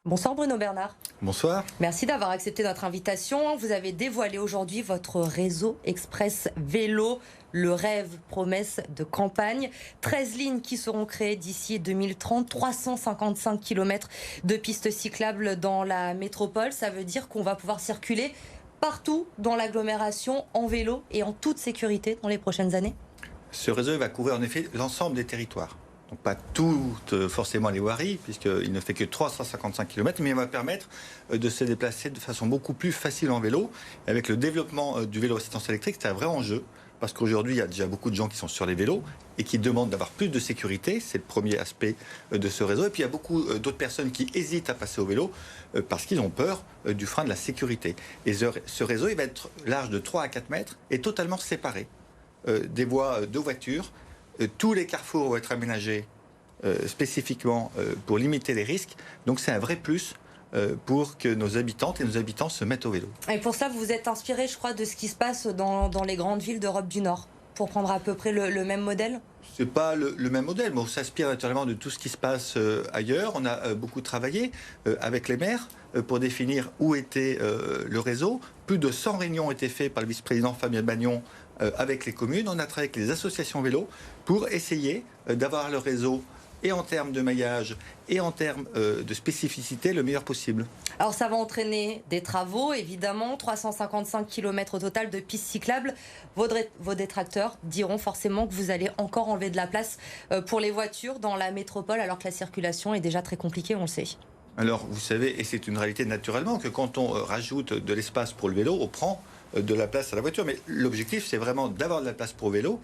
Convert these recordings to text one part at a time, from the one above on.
Bonsoir Bruno Bernard. Bonsoir. Merci d'avoir accepté notre invitation. Vous avez dévoilé aujourd'hui votre réseau express vélo, le rêve promesse de campagne. 13 lignes qui seront créées d'ici 2030, 355 km de pistes cyclables dans la métropole. Ça veut dire qu'on va pouvoir circuler partout dans l'agglomération en vélo et en toute sécurité dans les prochaines années. Ce réseau va couvrir en effet l'ensemble des territoires. Donc pas toutes forcément les voiries, puisqu'il ne fait que 355 km, mais il va permettre de se déplacer de façon beaucoup plus facile en vélo. Et avec le développement du vélo assistance électrique, c'est un vrai enjeu, parce qu'aujourd'hui, il y a déjà beaucoup de gens qui sont sur les vélos et qui demandent d'avoir plus de sécurité. C'est le premier aspect de ce réseau. Et puis il y a beaucoup d'autres personnes qui hésitent à passer au vélo parce qu'ils ont peur du frein de la sécurité. Et ce réseau, il va être large de 3 à 4 mètres et totalement séparé des voies de voitures. Tous les carrefours vont être aménagés spécifiquement pour limiter les risques. Donc c'est un vrai plus pour que nos habitantes et nos habitants se mettent au vélo. Et pour ça, vous vous êtes inspiré, je crois, de ce qui se passe dans les grandes villes d'Europe du Nord, pour prendre à peu près le même modèle. Ce n'est pas le même modèle, mais on s'inspire naturellement de tout ce qui se passe ailleurs. On a beaucoup travaillé avec les maires pour définir où était le réseau. Plus de 100 réunions ont été faites par le vice-président Fabien Bagnon avec les communes. On a travaillé avec les associations vélo pour essayer d'avoir le réseau et en termes de maillage et en termes de spécificité le meilleur possible. Alors ça va entraîner des travaux, évidemment, 355 km au total de pistes cyclables. Vos détracteurs diront forcément que vous allez encore enlever de la place pour les voitures dans la métropole, alors que la circulation est déjà très compliquée, on le sait. Alors vous savez, et c'est une réalité naturellement, que quand on rajoute de l'espace pour le vélo, on prend de la place à la voiture. Mais l'objectif, c'est vraiment d'avoir de la place pour le vélo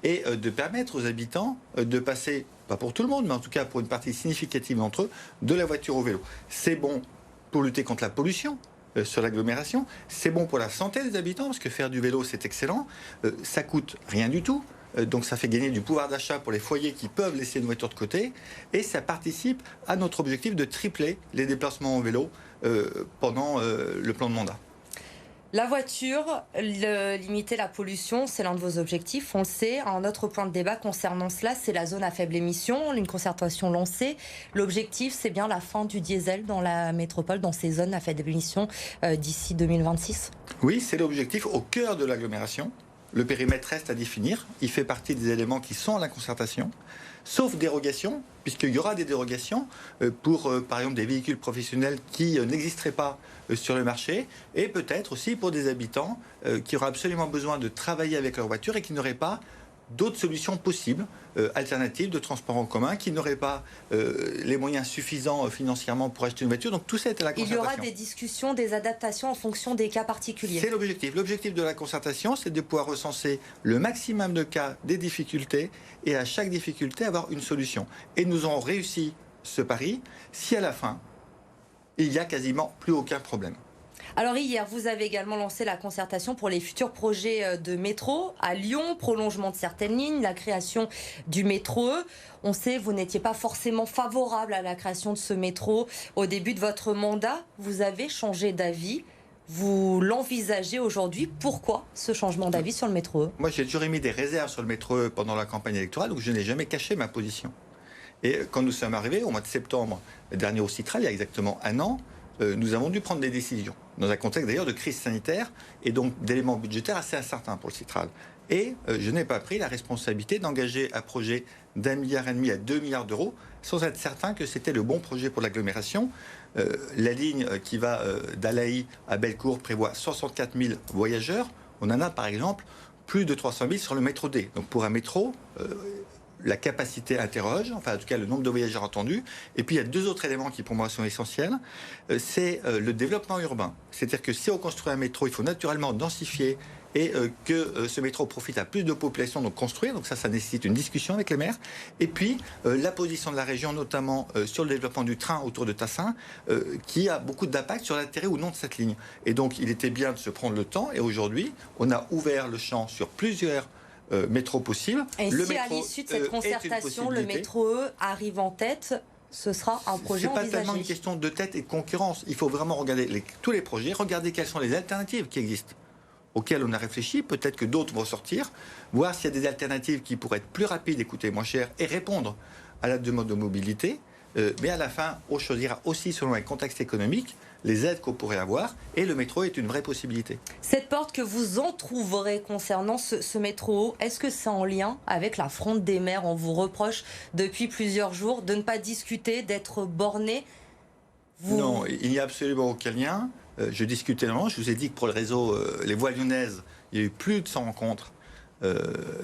et de permettre aux habitants de passer, pas pour tout le monde, mais en tout cas pour une partie significative d'entre eux, de la voiture au vélo. C'est bon pour lutter contre la pollution sur l'agglomération, c'est bon pour la santé des habitants, parce que faire du vélo, c'est excellent, ça coûte rien du tout. Donc ça fait gagner du pouvoir d'achat pour les foyers qui peuvent laisser une voiture de côté, et ça participe à notre objectif de tripler les déplacements en vélo pendant le plan de mandat. La voiture, limiter la pollution, c'est l'un de vos objectifs, on le sait. Un autre point de débat concernant cela, c'est la zone à faible émission, une concertation lancée. L'objectif, c'est bien la fin du diesel dans la métropole, dans ces zones à faible émission d'ici 2026. Oui, c'est l'objectif au cœur de l'agglomération. Le périmètre reste à définir. Il fait partie des éléments qui sont à la concertation, sauf dérogation, puisqu'il y aura des dérogations pour, par exemple, des véhicules professionnels qui n'existeraient pas sur le marché, et peut-être aussi pour des habitants qui auraient absolument besoin de travailler avec leur voiture et qui n'auraient pas d'autres solutions possibles, alternatives de transport en commun, qui n'auraient pas les moyens suffisants financièrement pour acheter une voiture. Donc tout ça est à la concertation. Il y aura des discussions, des adaptations en fonction des cas particuliers. C'est l'objectif. L'objectif de la concertation, c'est de pouvoir recenser le maximum de cas, des difficultés, et à chaque difficulté avoir une solution. Et nous aurons réussi ce pari si à la fin, il n'y a quasiment plus aucun problème. Alors hier, vous avez également lancé la concertation pour les futurs projets de métro à Lyon, prolongement de certaines lignes, la création du métro E. On sait, vous n'étiez pas forcément favorable à la création de ce métro au début de votre mandat. Vous avez changé d'avis. Vous l'envisagez aujourd'hui. Pourquoi ce changement d'avis sur le métro E? Moi, j'ai toujours émis des réserves sur le métro E pendant la campagne électorale, donc je n'ai jamais caché ma position. Et quand nous sommes arrivés, au mois de septembre dernier au Citral, il y a exactement un an, nous avons dû prendre des décisions, dans un contexte d'ailleurs de crise sanitaire et donc d'éléments budgétaires assez incertains pour le Citral. Et je n'ai pas pris la responsabilité d'engager un projet d'1,5 milliard à 2 milliards d'euros sans être certain que c'était le bon projet pour l'agglomération. La ligne qui va d'Alaï à Bellecour prévoit 64 000 voyageurs. On en a par exemple plus de 300 000 sur le métro D. Donc pour un métro, la capacité interroge, enfin en tout cas le nombre de voyageurs attendus. Et puis il y a deux autres éléments qui pour moi sont essentiels. C'est le développement urbain. C'est-à-dire que si on construit un métro, il faut naturellement densifier et que ce métro profite à plus de population, donc construire. Donc ça nécessite une discussion avec les maires. Et puis la position de la région, notamment sur le développement du train autour de Tassin, qui a beaucoup d'impact sur l'intérêt ou non de cette ligne. Et donc il était bien de se prendre le temps. Et aujourd'hui, on a ouvert le champ sur plusieurs métro possible. Et si à l'issue de cette concertation, le métro E arrive en tête, ce sera un projet envisagé? Ce n'est pas tellement une question de tête et de concurrence. Il faut vraiment regarder tous les projets, regarder quelles sont les alternatives qui existent, auxquelles on a réfléchi. Peut-être que d'autres vont sortir, voir s'il y a des alternatives qui pourraient être plus rapides et coûter moins cher et répondre à la demande de mobilité. mais à la fin, on choisira aussi selon les contextes économiques les aides qu'on pourrait avoir, et le métro est une vraie possibilité. Cette porte que vous entrouvrez concernant ce métro, est-ce que c'est en lien avec la fronde des maires? On vous reproche depuis plusieurs jours de ne pas discuter, d'être borné. Non, il n'y a absolument aucun lien. Je discutais normalement, je vous ai dit que pour le réseau, les voies lyonnaises, il y a eu plus de 100 rencontres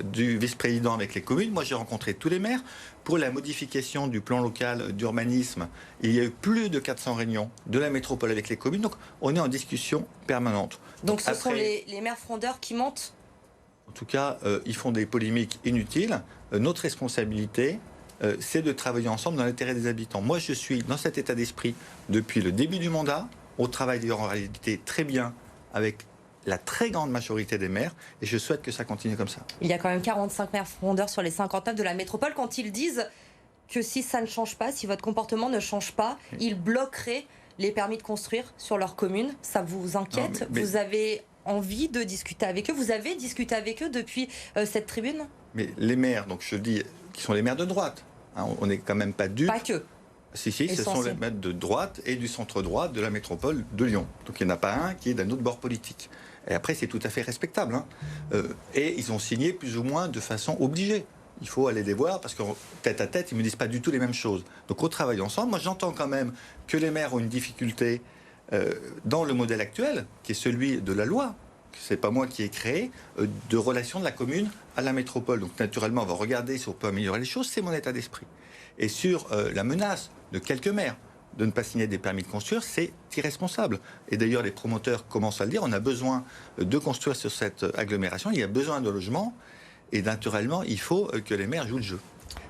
du vice-président avec les communes. Moi, j'ai rencontré tous les maires. Pour la modification du plan local d'urbanisme, il y a eu plus de 400 réunions de la métropole avec les communes. Donc, on est en discussion permanente. Donc ce sont les maires frondeurs qui mentent? En tout cas, ils font des polémiques inutiles. Notre responsabilité, c'est de travailler ensemble dans l'intérêt des habitants. Moi, je suis dans cet état d'esprit depuis le début du mandat. On travaille d'ailleurs en réalité très bien avec la très grande majorité des maires, et je souhaite que ça continue comme ça. Il y a quand même 45 maires frondeurs sur les 59 de la métropole. Quand ils disent que si ça ne change pas, si votre comportement ne change pas, ils bloqueraient les permis de construire sur leur commune. Ça vous inquiète? Non, mais vous avez envie de discuter avec eux? Vous avez discuté avec eux depuis cette tribune? Mais les maires, donc je dis, qui sont les maires de droite, hein, on n'est quand même pas dupes. Pas que. Si, ce sont les maires de droite et du centre-droit de la métropole de Lyon. Donc il n'y en a pas un qui est d'un autre bord politique. Et après, c'est tout à fait respectable. Hein. Et ils ont signé plus ou moins de façon obligée. Il faut aller les voir parce que tête à tête, ils ne me disent pas du tout les mêmes choses. Donc on travaille ensemble. Moi, j'entends quand même que les maires ont une difficulté dans le modèle actuel, qui est celui de la loi. Ce n'est pas moi qui ai créé, de relation de la commune à la métropole. Donc naturellement, on va regarder si on peut améliorer les choses. C'est mon état d'esprit. Et sur la menace de quelques maires de ne pas signer des permis de construire, c'est irresponsable. Et d'ailleurs, les promoteurs commencent à le dire, on a besoin de construire sur cette agglomération, il y a besoin de logements, et naturellement, il faut que les maires jouent le jeu.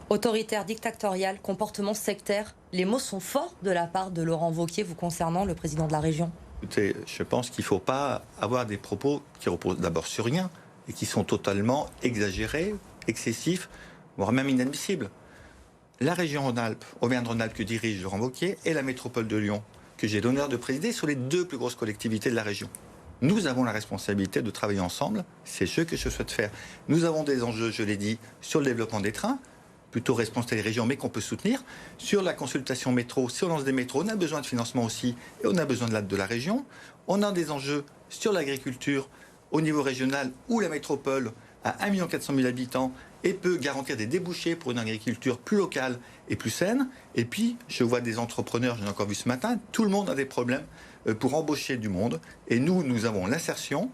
Autoritaire, dictatorial, comportement sectaire, les mots sont forts de la part de Laurent Wauquiez vous concernant, le président de la région. Écoutez, je pense qu'il ne faut pas avoir des propos qui reposent d'abord sur rien, et qui sont totalement exagérés, excessifs, voire même inadmissibles. La région Rhône-Alpes, Auvergne-Rhône-Alpes que dirige Laurent Wauquiez, et la métropole de Lyon, que j'ai l'honneur de présider, sont les deux plus grosses collectivités de la région. Nous avons la responsabilité de travailler ensemble, c'est ce que je souhaite faire. Nous avons des enjeux, je l'ai dit, sur le développement des trains, plutôt responsable des régions, mais qu'on peut soutenir. Sur la consultation métro, si on lance des métros, on a besoin de financement aussi, et on a besoin de l'aide de la région. On a des enjeux sur l'agriculture au niveau régional, où la métropole a 1 400 000 habitants et peut garantir des débouchés pour une agriculture plus locale et plus saine. Et puis, je vois des entrepreneurs, j'en ai encore vu ce matin, tout le monde a des problèmes pour embaucher du monde. Et nous avons l'insertion.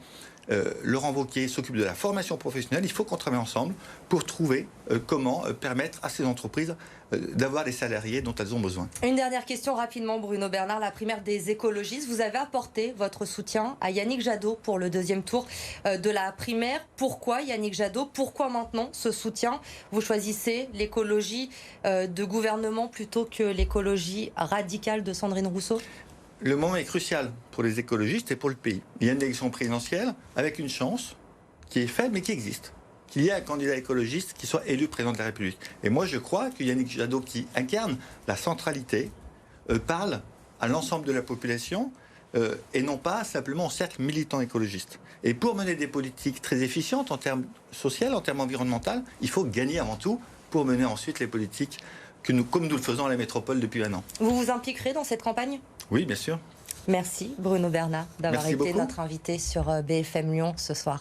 Laurent Wauquiez s'occupe de la formation professionnelle. Il faut qu'on travaille ensemble pour trouver comment permettre à ces entreprises d'avoir les salariés dont elles ont besoin. Une dernière question rapidement, Bruno Bernard, la primaire des écologistes. Vous avez apporté votre soutien à Yannick Jadot pour le deuxième tour de la primaire. Pourquoi Yannick Jadot? Pourquoi maintenant ce soutien? Vous choisissez l'écologie de gouvernement plutôt que l'écologie radicale de Sandrine Rousseau? Le moment est crucial pour les écologistes et pour le pays. Il y a une élection présidentielle avec une chance qui est faible mais qui existe. Qu'il y ait un candidat écologiste qui soit élu président de la République. Et moi, je crois que Yannick Jadot, qui incarne la centralité, parle à l'ensemble de la population et non pas simplement au cercle militant écologiste. Et pour mener des politiques très efficientes en termes sociaux, en termes environnementaux, il faut gagner avant tout pour mener ensuite les politiques comme nous le faisons à la métropole depuis 1 an. Vous vous impliquerez dans cette campagne? Oui, bien sûr. Merci Bruno Bernard d'avoir été beaucoup. notre invité sur BFM Lyon ce soir.